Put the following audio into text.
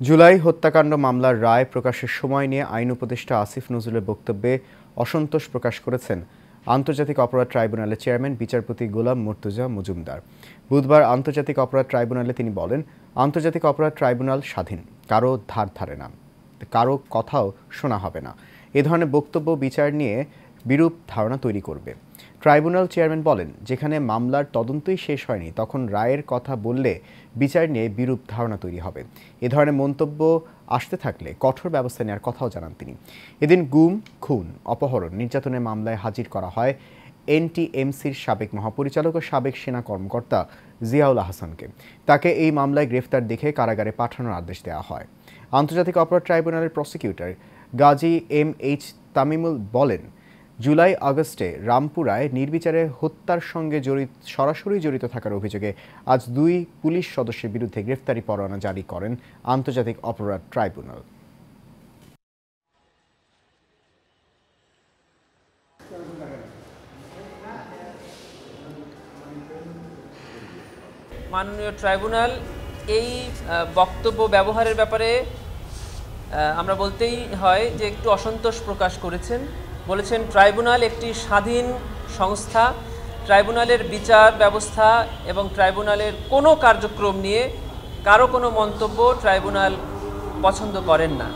জুলাই হত্যাকাণ্ড মামলার রায় প্রকাশের সময় নিয়ে আইন উপদেষ্টা আসিফ নজরুলের বক্তব্যে অসন্তোষ প্রকাশ করেছেন আন্তর্জাতিক অপরাধ ট্রাইব্যুনালের চেয়ারম্যান বিচারপতি গোলাম মুর্তজা মজুমদার। বুধবার আন্তর্জাতিক অপরাধ ট্রাইব্যুনালে তিনি বলেন, আন্তর্জাতিক অপরাধ ট্রাইব্যুনাল স্বাধীন, কারো ধার ধারে না, কারো কথাও শোনা হবে না। এ ধরনের বক্তব্য বিচার নিয়ে বিরূপ ধারণা তৈরি করবে। ট্রাইব্যুনাল চেয়ারম্যান বলেন, যেখানে মামলার তদন্তই শেষ হয়নি তখন রায়ের কথা বললে বিচার নিয়ে বিরূপ ধারণা তৈরি হবে। এ ধরনের মন্তব্য আসতে থাকলে কঠোর ব্যবস্থা নেওয়ার কথাও জানান তিনি। এদিন গুম, খুন, অপহরণ, নির্যাতনের মামলায় হাজির করা হয় এনটিএমসির সাবেক মহাপরিচালক ও সাবেক সেনা কর্মকর্তা জিয়াউল আহসানকে। তাকে এই মামলায় গ্রেফতার দেখে কারাগারে পাঠানোর আদেশ দেওয়া হয়। আন্তর্জাতিক অপরাধ ট্রাইব্যুনালের প্রসিকিউটর গাজী MH তামিমুল বলেন, জুলাই আগস্টে রামপুরায় নির্বিচারে হত্যার সঙ্গে সরাসরি জড়িত থাকার অভিযোগে আজ 2 পুলিশ সদস্যের বিরুদ্ধে গ্রেফতারি পরোয়ানা জারি করেন আন্তর্জাতিক অপরাধ ট্রাইব্যুনাল। মাননীয় ট্রাইব্যুনাল এই বক্তব্য ব্যবহারের ব্যাপারে আমরা বলতেই হয় যে একটু অসন্তোষ প্রকাশ করেছেন। বলেছেন, ট্রাইব্যুনাল একটি স্বাধীন সংস্থা, ট্রাইব্যুনালের বিচার ব্যবস্থা এবং ট্রাইব্যুনালের কোনো কার্যক্রম নিয়ে কারো কোনো মন্তব্য ট্রাইব্যুনাল পছন্দ করেন না।